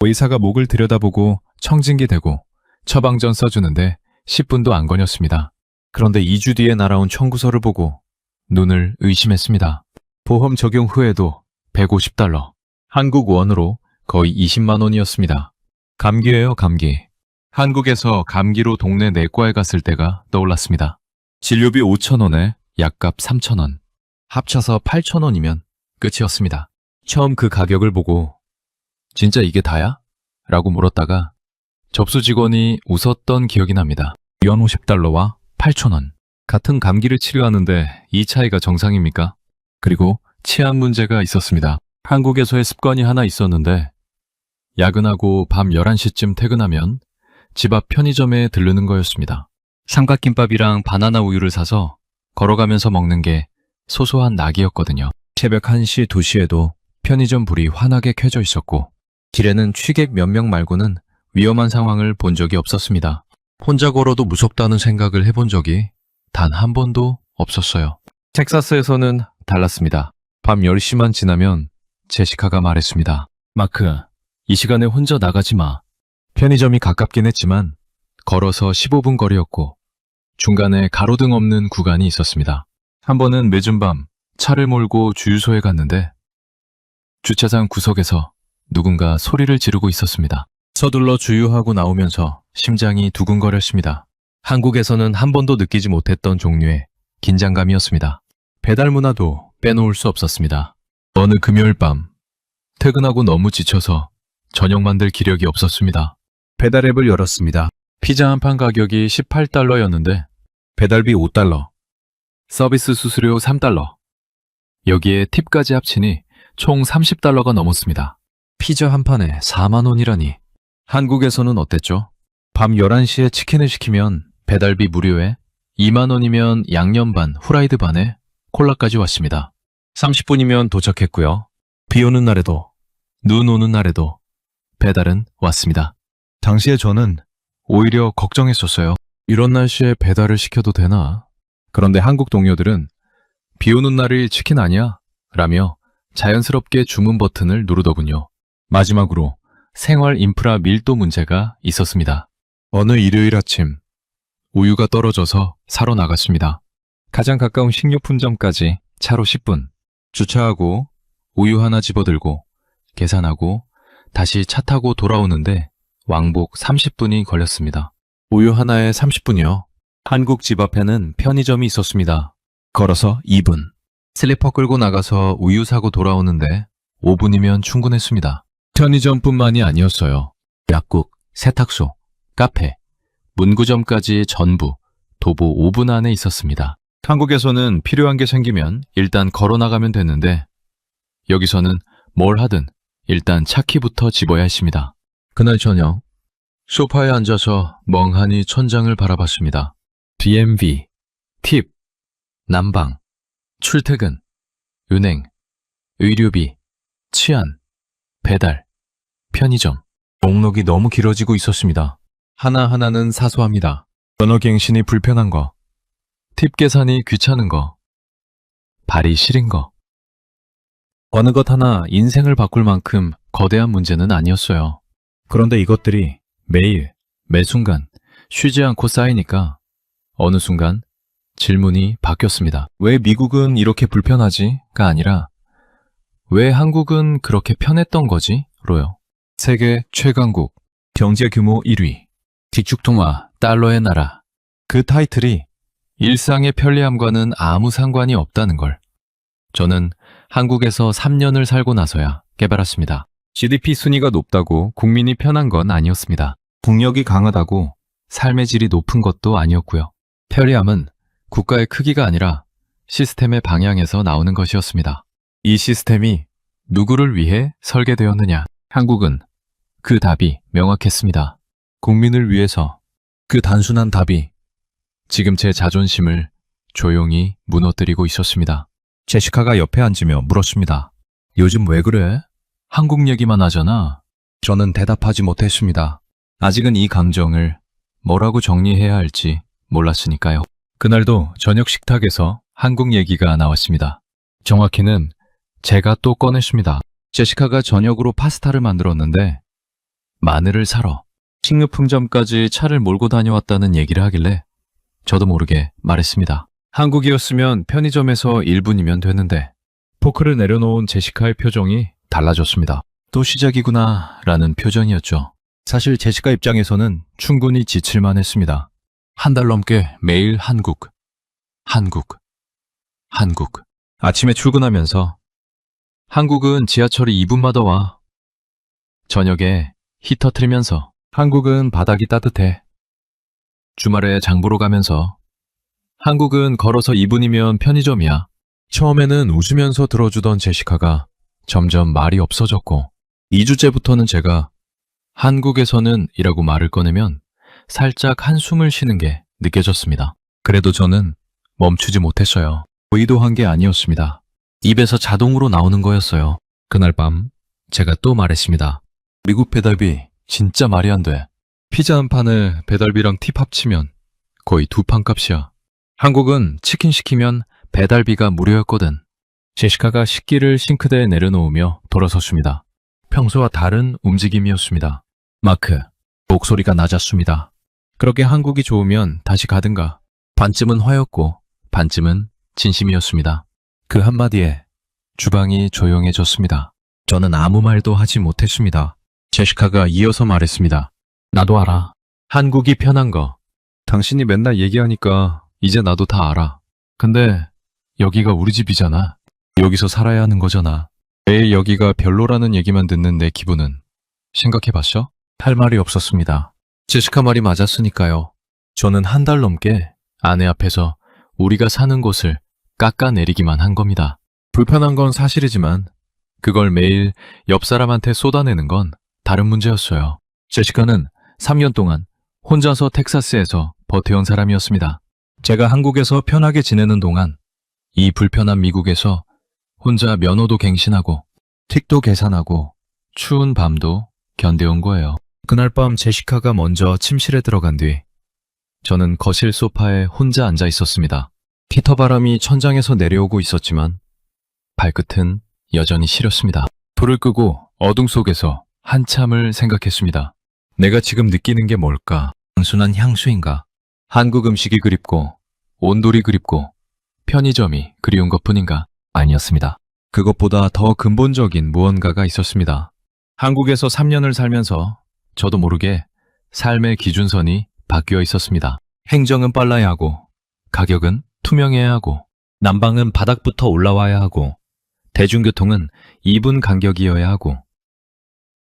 의사가 목을 들여다보고 청진기 대고 처방전 써주는데 10분도 안 걸렸습니다. 그런데 2주 뒤에 날아온 청구서를 보고 눈을 의심했습니다. 보험 적용 후에도 $150. 한국 원으로 거의 20만 원이었습니다. 감기예요, 감기. 한국에서 감기로 동네 내과에 갔을 때가 떠올랐습니다. 진료비 5,000원에 약값 3,000원. 합쳐서 8,000원이면 끝이었습니다. 처음 그 가격을 보고 진짜 이게 다야? 라고 물었다가 접수 직원이 웃었던 기억이 납니다. 연 $50와 8,000원. 같은 감기를 치료하는데 이 차이가 정상입니까? 그리고 치안 문제가 있었습니다. 한국에서의 습관이 하나 있었는데 야근하고 밤 11시쯤 퇴근하면 집 앞 편의점에 들르는 거였습니다. 삼각김밥이랑 바나나 우유를 사서 걸어가면서 먹는 게 소소한 낙이었거든요. 새벽 1시, 2시에도 편의점 불이 환하게 켜져 있었고 길에는 취객 몇 명 말고는 위험한 상황을 본 적이 없었습니다. 혼자 걸어도 무섭다는 생각을 해본 적이 단 한 번도 없었어요. 텍사스에서는 달랐습니다. 밤 10시만 지나면 제시카가 말했습니다. 마크, 이 시간에 혼자 나가지 마. 편의점이 가깝긴 했지만 걸어서 15분 거리였고 중간에 가로등 없는 구간이 있었습니다. 한 번은 늦은 밤 차를 몰고 주유소에 갔는데 주차장 구석에서 누군가 소리를 지르고 있었습니다. 서둘러 주유하고 나오면서 심장이 두근거렸습니다. 한국에서는 한 번도 느끼지 못했던 종류의 긴장감이었습니다. 배달 문화도 빼놓을 수 없었습니다. 어느 금요일 밤 퇴근하고 너무 지쳐서 저녁 만들 기력이 없었습니다. 배달 앱을 열었습니다. 피자 한 판 가격이 $18였는데 배달비 $5, 서비스 수수료 $3, 여기에 팁까지 합치니 총 $30가 넘었습니다. 피자 한 판에 4만 원이라니. 한국에서는 어땠죠? 밤 11시에 치킨을 시키면 배달비 무료에 2만 원이면 양념 반, 후라이드 반에 콜라까지 왔습니다. 30분이면 도착했고요. 비 오는 날에도, 눈 오는 날에도 배달은 왔습니다. 당시에 저는 오히려 걱정했었어요. 이런 날씨에 배달을 시켜도 되나? 그런데 한국 동료들은 비 오는 날이 치킨 아니야? 라며 자연스럽게 주문 버튼을 누르더군요. 마지막으로 생활 인프라 밀도 문제가 있었습니다. 어느 일요일 아침, 우유가 떨어져서 사러 나갔습니다. 가장 가까운 식료품점까지 차로 10분, 주차하고 우유 하나 집어들고 계산하고 다시 차 타고 돌아오는데 왕복 30분이 걸렸습니다. 우유 하나에 30분이요. 한국 집 앞에는 편의점이 있었습니다. 걸어서 2분. 슬리퍼 끌고 나가서 우유 사고 돌아오는데 5분이면 충분했습니다. 편의점뿐만이 아니었어요. 약국, 세탁소, 카페, 문구점까지 전부 도보 5분 안에 있었습니다. 한국에서는 필요한 게 생기면 일단 걸어 나가면 되는데 여기서는 뭘 하든 일단 차키부터 집어야 했습니다. 그날 저녁 소파에 앉아서 멍하니 천장을 바라봤습니다. DMV, 팁, 난방, 출퇴근, 은행, 의료비, 치안, 배달, 편의점. 목록이 너무 길어지고 있었습니다. 하나하나는 사소합니다. 전화갱신이 불편한 거, 팁 계산이 귀찮은 거, 발이 시린 거. 어느 것 하나 인생을 바꿀 만큼 거대한 문제는 아니었어요. 그런데 이것들이 매일, 매 순간 쉬지 않고 쌓이니까 어느 순간 질문이 바뀌었습니다. 왜 미국은 이렇게 불편하지?가 아니라 왜 한국은 그렇게 편했던 거지? 로요. 세계 최강국, 경제 규모 1위, 기축통화, 달러의 나라. 그 타이틀이 일상의 편리함과는 아무 상관이 없다는 걸 저는 한국에서 3년을 살고 나서야 깨달았습니다. GDP 순위가 높다고 국민이 편한 건 아니었습니다. 국력이 강하다고 삶의 질이 높은 것도 아니었고요. 편리함은 국가의 크기가 아니라 시스템의 방향에서 나오는 것이었습니다. 이 시스템이 누구를 위해 설계되었느냐? 한국은 그 답이 명확했습니다. 국민을 위해서. 그 단순한 답이 지금 제 자존심을 조용히 무너뜨리고 있었습니다. 제시카가 옆에 앉으며 물었습니다. 요즘 왜 그래? 한국 얘기만 하잖아. 저는 대답하지 못했습니다. 아직은 이 감정을 뭐라고 정리해야 할지 몰랐으니까요. 그날도 저녁 식탁에서 한국 얘기가 나왔습니다. 정확히는 제가 또 꺼냈습니다. 제시카가 저녁으로 파스타를 만들었는데 마늘을 사러 식료품점까지 차를 몰고 다녀왔다는 얘기를 하길래 저도 모르게 말했습니다. 한국이었으면 편의점에서 1분이면 되는데 포크를 내려놓은 제시카의 표정이 달라졌습니다. 또 시작이구나 라는 표정이었죠. 사실 제시카 입장에서는 충분히 지칠만 했습니다. 한 달 넘게 매일 한국. 아침에 출근하면서 한국은 지하철이 2분마다 와. 저녁에 히터 틀면서 한국은 바닥이 따뜻해. 주말에 장 보러 가면서 한국은 걸어서 2분이면 편의점이야. 처음에는 웃으면서 들어주던 제시카가 점점 말이 없어졌고 2주째부터는 제가 한국에서는 이라고 말을 꺼내면 살짝 한숨을 쉬는 게 느껴졌습니다. 그래도 저는 멈추지 못했어요. 의도한 게 아니었습니다. 입에서 자동으로 나오는 거였어요. 그날 밤 제가 또 말했습니다. 미국 배달비 진짜 말이 안 돼. 피자 한 판에 배달비랑 팁 합치면 거의 2판 값이야. 한국은 치킨 시키면 배달비가 무료였거든. 제시카가 식기를 싱크대에 내려놓으며 돌아섰습니다. 평소와 다른 움직임이었습니다. 마크, 목소리가 낮았습니다. 그렇게 한국이 좋으면 다시 가든가. 반쯤은 화였고 반쯤은 진심이었습니다. 그 한마디에 주방이 조용해졌습니다. 저는 아무 말도 하지 못했습니다. 제시카가 이어서 말했습니다. 나도 알아. 한국이 편한 거. 당신이 맨날 얘기하니까 이제 나도 다 알아. 근데 여기가 우리 집이잖아. 여기서 살아야 하는 거잖아. 매일 여기가 별로라는 얘기만 듣는 내 기분은 생각해봤어? 할 말이 없었습니다. 제시카 말이 맞았으니까요. 저는 한 달 넘게 아내 앞에서 우리가 사는 곳을 깎아내리기만 한 겁니다. 불편한 건 사실이지만 그걸 매일 옆 사람한테 쏟아내는 건 다른 문제였어요. 제시카는 3년 동안 혼자서 텍사스에서 버텨온 사람이었습니다. 제가 한국에서 편하게 지내는 동안 이 불편한 미국에서 혼자 면허도 갱신하고 틱도 계산하고 추운 밤도 견뎌온 거예요. 그날 밤 제시카가 먼저 침실에 들어간 뒤 저는 거실 소파에 혼자 앉아 있었습니다. 히터 바람이 천장에서 내려오고 있었지만 발끝은 여전히 시렸습니다. 불을 끄고 어둠 속에서 한참을 생각했습니다. 내가 지금 느끼는 게 뭘까? 단순한 향수인가? 한국 음식이 그립고 온돌이 그립고 편의점이 그리운 것뿐인가? 아니었습니다. 그것보다 더 근본적인 무언가가 있었습니다. 한국에서 3년을 살면서 저도 모르게 삶의 기준선이 바뀌어 있었습니다. 행정은 빨라야 하고 가격은 투명해야 하고 난방은 바닥부터 올라와야 하고 대중교통은 2분 간격이어야 하고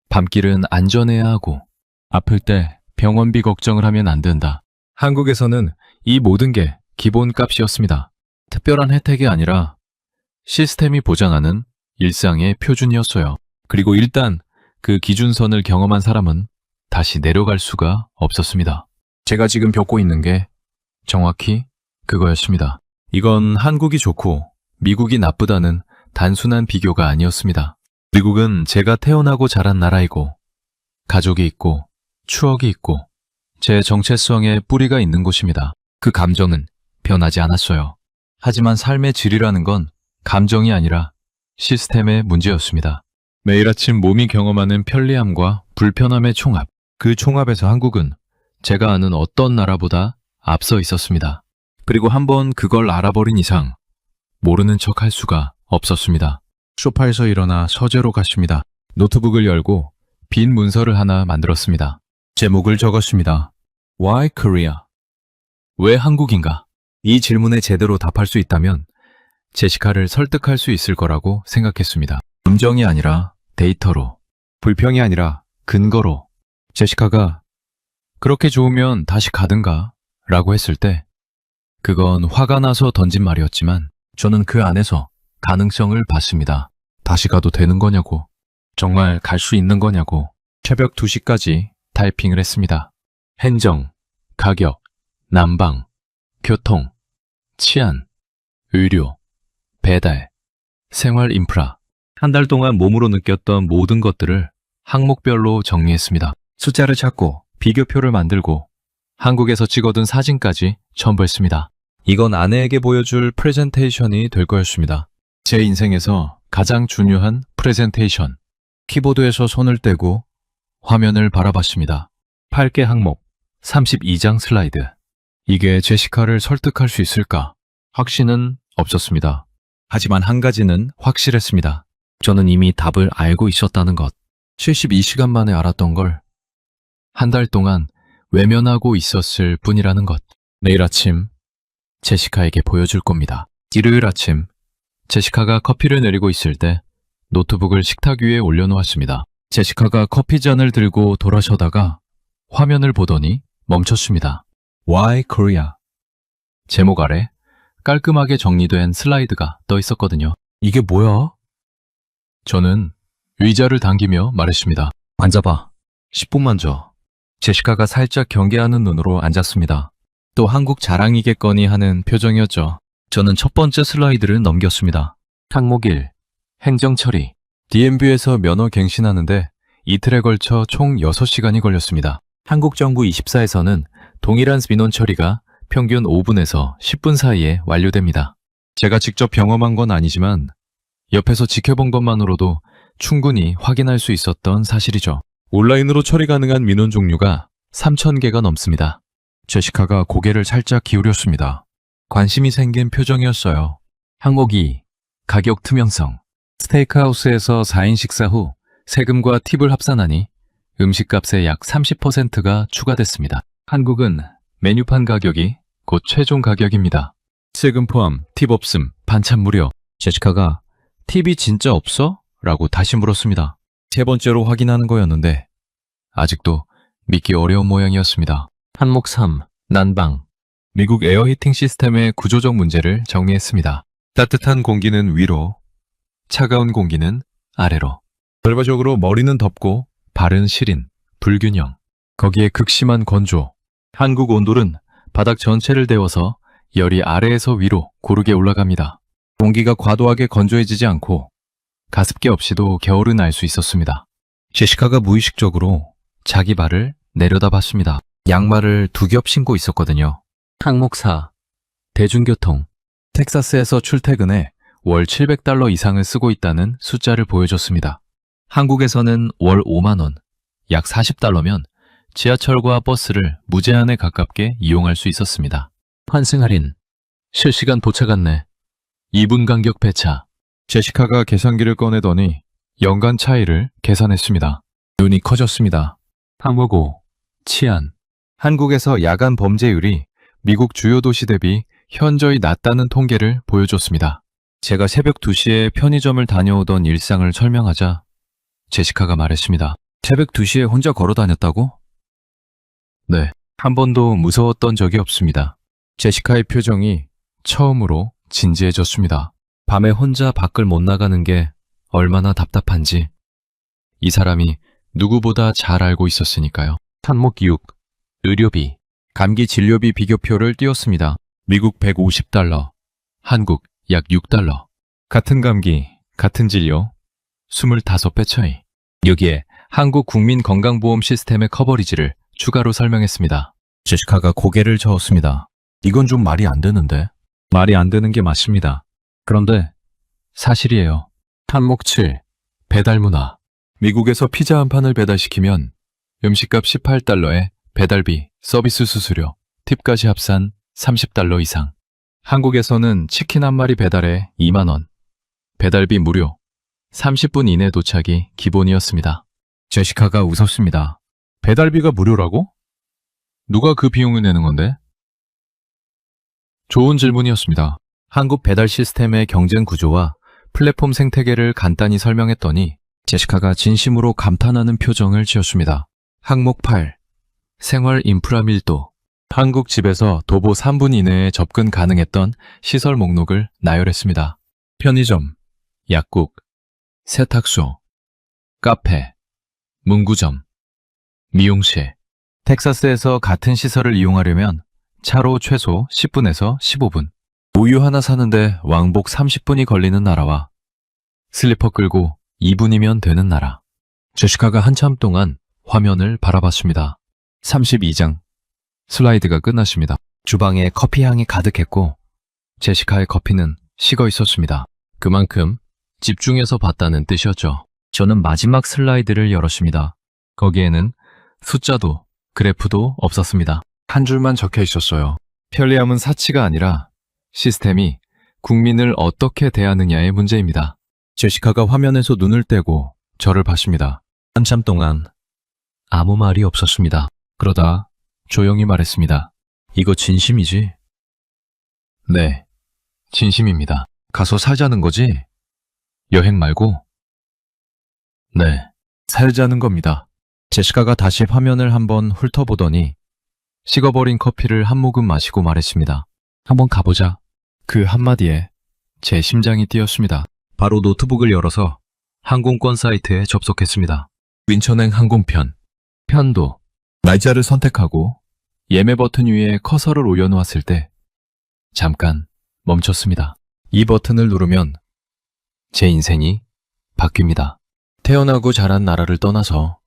밤길은 안전해야 하고 아플 때 병원비 걱정을 하면 안 된다. 한국에서는 이 모든 게 기본값이었습니다. 특별한 혜택이 아니라 시스템이 보장하는 일상의 표준이었어요. 그리고 일단 그 기준선을 경험한 사람은 다시 내려갈 수가 없었습니다. 제가 지금 겪고 있는 게 정확히 그거였습니다. 이건 한국이 좋고 미국이 나쁘다는 단순한 비교가 아니었습니다. 미국은 제가 태어나고 자란 나라이고 가족이 있고 추억이 있고 제 정체성에 뿌리가 있는 곳입니다. 그 감정은 변하지 않았어요. 하지만 삶의 질이라는 건 감정이 아니라 시스템의 문제였습니다. 매일 아침 몸이 경험하는 편리함과 불편함의 총합, 그 총합에서 한국은 제가 아는 어떤 나라보다 앞서 있었습니다. 그리고 한번 그걸 알아버린 이상 모르는 척 할 수가 없었습니다. 소파에서 일어나 서재로 갔습니다. 노트북을 열고 빈 문서를 하나 만들었습니다. 제목을 적었습니다. Why Korea? 왜 한국인가? 이 질문에 제대로 답할 수 있다면 제시카를 설득할 수 있을 거라고 생각했습니다. 감정이 아니라 데이터로, 불평이 아니라 근거로. 제시카가 그렇게 좋으면 다시 가든가 라고 했을 때 그건 화가 나서 던진 말이었지만 저는 그 안에서 가능성을 봤습니다. 다시 가도 되는 거냐고, 정말 갈 수 있는 거냐고. 새벽 2시까지 타이핑을 했습니다. 행정, 가격, 난방, 교통, 치안, 의료, 배달, 생활 인프라. 한 달 동안 몸으로 느꼈던 모든 것들을 항목별로 정리했습니다. 숫자를 찾고 비교표를 만들고 한국에서 찍어둔 사진까지 첨부했습니다. 이건 아내에게 보여줄 프레젠테이션이 될 거였습니다. 제 인생에서 가장 중요한 프레젠테이션. 키보드에서 손을 떼고 화면을 바라봤습니다. 8개 항목, 32장 슬라이드. 이게 제시카를 설득할 수 있을까? 확신은 없었습니다. 하지만 한 가지는 확실했습니다. 저는 이미 답을 알고 있었다는 것. 72시간 만에 알았던 걸 한 달 동안 외면하고 있었을 뿐이라는 것. 내일 아침 제시카에게 보여줄 겁니다. 일요일 아침 제시카가 커피를 내리고 있을 때 노트북을 식탁 위에 올려놓았습니다. 제시카가 커피잔을 들고 돌아서다가 화면을 보더니 멈췄습니다. Why Korea? 제목 아래 깔끔하게 정리된 슬라이드가 떠 있었거든요. 이게 뭐야? 저는 의자를 당기며 말했습니다. 앉아봐. 10분만 줘. 제시카가 살짝 경계하는 눈으로 앉았습니다. 또 한국 자랑이겠거니 하는 표정이었죠. 저는 첫 번째 슬라이드를 넘겼습니다. 항목 1. 행정 처리. DMV에서 면허 갱신하는데 이틀에 걸쳐 총 6시간이 걸렸습니다. 한국 정부 24에서는 동일한 민원 처리가 평균 5분에서 10분 사이에 완료됩니다. 제가 직접 경험한 건 아니지만 옆에서 지켜본 것만으로도 충분히 확인할 수 있었던 사실이죠. 온라인으로 처리 가능한 민원 종류가 3,000개가 넘습니다. 제시카가 고개를 살짝 기울였습니다. 관심이 생긴 표정이었어요. 항목 2. 가격 투명성. 스테이크하우스에서 4인 식사 후 세금과 팁을 합산하니 음식값의 약 30%가 추가됐습니다. 한국은 메뉴판 가격이 곧 최종 가격입니다. 세금 포함, 팁 없음, 반찬 무료. 제시카가 팁이 진짜 없어? 라고 다시 물었습니다. 세 번째로 확인하는 거였는데 아직도 믿기 어려운 모양이었습니다. 항목 3. 난방. 미국 에어히팅 시스템의 구조적 문제를 정리했습니다. 따뜻한 공기는 위로, 차가운 공기는 아래로. 결과적으로 머리는 덥고 발은 시린, 불균형. 거기에 극심한 건조, 한국 온돌은 바닥 전체를 데워서 열이 아래에서 위로 고르게 올라갑니다. 공기가 과도하게 건조해지지 않고 가습기 없이도 겨울은 알 수 있었습니다. 제시카가 무의식적으로 자기 발을 내려다봤습니다. 양말을 2겹 신고 있었거든요. 항목 4. 대중교통. 텍사스에서 출퇴근에 월 $700 이상을 쓰고 있다는 숫자를 보여줬습니다. 한국에서는 월 5만 원, 약 $40면 지하철과 버스를 무제한에 가깝게 이용할 수 있었습니다. 환승 할인. 실시간 도착 안내. 2분 간격 배차. 제시카가 계산기를 꺼내더니 연간 차이를 계산했습니다. 눈이 커졌습니다. 항목 5. 치안. 한국에서 야간 범죄율이 미국 주요 도시 대비 현저히 낮다는 통계를 보여줬습니다. 제가 새벽 2시에 편의점을 다녀오던 일상을 설명하자 제시카가 말했습니다. 새벽 2시에 혼자 걸어 다녔다고? 네, 한 번도 무서웠던 적이 없습니다. 제시카의 표정이 처음으로 진지해졌습니다. 밤에 혼자 밖을 못 나가는 게 얼마나 답답한지 이 사람이 누구보다 잘 알고 있었으니까요. 항목 6. 의료비. 감기 진료비 비교표를 띄웠습니다. 미국 $150, 한국 약 $6. 같은 감기, 같은 진료, 25배 차이. 여기에 한국 국민건강보험 시스템의 커버리지를 추가로 설명했습니다. 제시카가 고개를 저었습니다. 이건 좀 말이 안 되는데? 말이 안 되는 게 맞습니다. 그런데 사실이에요. 항목 7. 배달 문화. 미국에서 피자 한 판을 배달시키면 음식값 $18에 배달비, 서비스 수수료, 팁까지 합산 $30 이상. 한국에서는 치킨 한 마리 배달에 2만 원, 배달비 무료, 30분 이내 도착이 기본이었습니다. 제시카가 웃었습니다. 배달비가 무료라고? 누가 그 비용을 내는 건데? 좋은 질문이었습니다. 한국 배달 시스템의 경쟁 구조와 플랫폼 생태계를 간단히 설명했더니 제시카가 진심으로 감탄하는 표정을 지었습니다. 항목 8. 생활 인프라 밀도. 한국 집에서 도보 3분 이내에 접근 가능했던 시설 목록을 나열했습니다. 편의점, 약국, 세탁소, 카페, 문구점, 미용실. 텍사스에서 같은 시설을 이용하려면 차로 최소 10분에서 15분. 우유 하나 사는데 왕복 30분이 걸리는 나라와 슬리퍼 끌고 2분이면 되는 나라. 제시카가 한참 동안 화면을 바라봤습니다. 32장. 슬라이드가 끝났습니다. 주방에 커피 향이 가득했고 제시카의 커피는 식어 있었습니다. 그만큼 집중해서 봤다는 뜻이었죠. 저는 마지막 슬라이드를 열었습니다. 거기에는 숫자도 그래프도 없었습니다. 한 줄만 적혀 있었어요. 편리함은 사치가 아니라 시스템이 국민을 어떻게 대하느냐의 문제입니다. 제시카가 화면에서 눈을 떼고 저를 봤습니다. 한참 동안 아무 말이 없었습니다. 그러다 조용히 말했습니다. 이거 진심이지? 네, 진심입니다. 가서 살자는 거지? 여행 말고? 네, 살자는 겁니다. 제시카가 다시 화면을 한번 훑어보더니 식어버린 커피를 한 모금 마시고 말했습니다. 한번 가보자. 그 한마디에 제 심장이 뛰었습니다. 바로 노트북을 열어서 항공권 사이트에 접속했습니다. 윈천행 항공편. 편도. 날짜를 선택하고 예매 버튼 위에 커서를 올려놓았을 때 잠깐 멈췄습니다. 이 버튼을 누르면 제 인생이 바뀝니다. 태어나고 자란 나라를 떠나서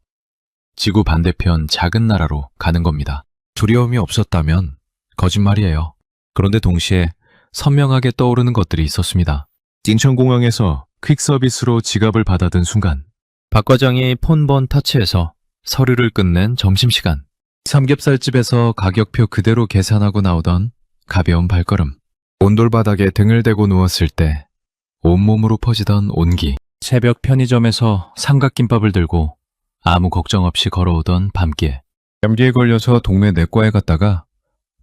지구 반대편 작은 나라로 가는 겁니다. 두려움이 없었다면 거짓말이에요. 그런데 동시에 선명하게 떠오르는 것들이 있었습니다. 인천공항에서 퀵서비스로 지갑을 받아든 순간 박 과장이 폰번 타치해서 서류를 끝낸 점심시간, 삼겹살집에서 가격표 그대로 계산하고 나오던 가벼운 발걸음, 온돌바닥에 등을 대고 누웠을 때 온몸으로 퍼지던 온기, 새벽 편의점에서 삼각김밥을 들고 아무 걱정 없이 걸어오던 밤길, 감기에 걸려서 동네 내과에 갔다가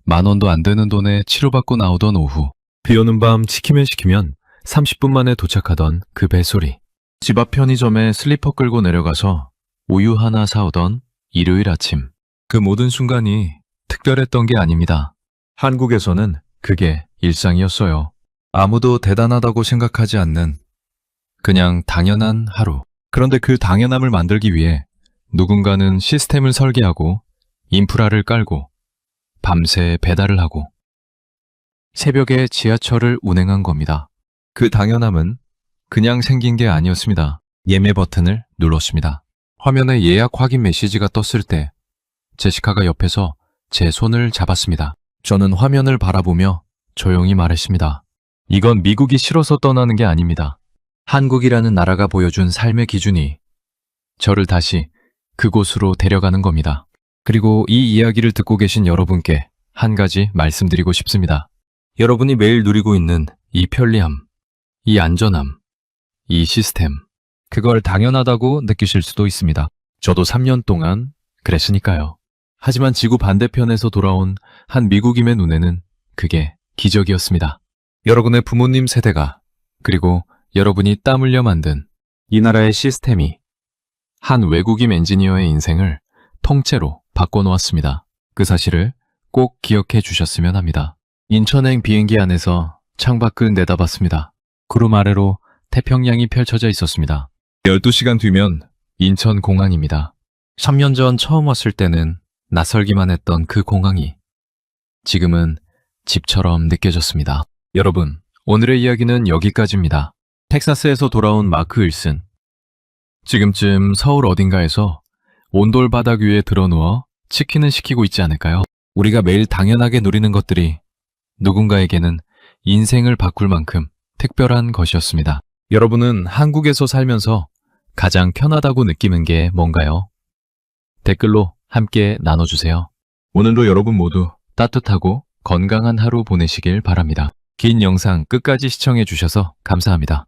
10,000원도 안 되는 돈에 치료받고 나오던 오후, 비 오는 밤 치킨을 시키면 30분 만에 도착하던 그 벨소리, 집 앞 편의점에 슬리퍼 끌고 내려가서 우유 하나 사오던 일요일 아침. 그 모든 순간이 특별했던 게 아닙니다. 한국에서는 그게 일상이었어요. 아무도 대단하다고 생각하지 않는 그냥 당연한 하루. 그런데 그 당연함을 만들기 위해 누군가는 시스템을 설계하고 인프라를 깔고 밤새 배달을 하고 새벽에 지하철을 운행한 겁니다. 그 당연함은 그냥 생긴 게 아니었습니다. 예매 버튼을 눌렀습니다. 화면에 예약 확인 메시지가 떴을 때 제시카가 옆에서 제 손을 잡았습니다. 저는 화면을 바라보며 조용히 말했습니다. 이건 미국이 싫어서 떠나는 게 아닙니다. 한국이라는 나라가 보여준 삶의 기준이 저를 다시 그곳으로 데려가는 겁니다. 그리고 이 이야기를 듣고 계신 여러분께 한 가지 말씀드리고 싶습니다. 여러분이 매일 누리고 있는 이 편리함, 이 안전함, 이 시스템, 그걸 당연하다고 느끼실 수도 있습니다. 저도 3년 동안 그랬으니까요. 하지만 지구 반대편에서 돌아온 한 미국인의 눈에는 그게 기적이었습니다. 여러분의 부모님 세대가, 그리고 여러분이 땀 흘려 만든 이 나라의 시스템이 한 외국인 엔지니어의 인생을 통째로 바꿔놓았습니다. 그 사실을 꼭 기억해 주셨으면 합니다. 인천행 비행기 안에서 창밖을 내다봤습니다. 구름 아래로 태평양이 펼쳐져 있었습니다. 12시간 뒤면 인천공항입니다. 3년 전 처음 왔을 때는 낯설기만 했던 그 공항이 지금은 집처럼 느껴졌습니다. 여러분, 오늘의 이야기는 여기까지입니다. 텍사스에서 돌아온 마크 윌슨. 지금쯤 서울 어딘가에서 온돌 바닥 위에 드러누워 치킨을 시키고 있지 않을까요? 우리가 매일 당연하게 누리는 것들이 누군가에게는 인생을 바꿀 만큼 특별한 것이었습니다. 여러분은 한국에서 살면서 가장 편하다고 느끼는 게 뭔가요? 댓글로 함께 나눠주세요. 오늘도 여러분 모두 따뜻하고 건강한 하루 보내시길 바랍니다. 긴 영상 끝까지 시청해 주셔서 감사합니다.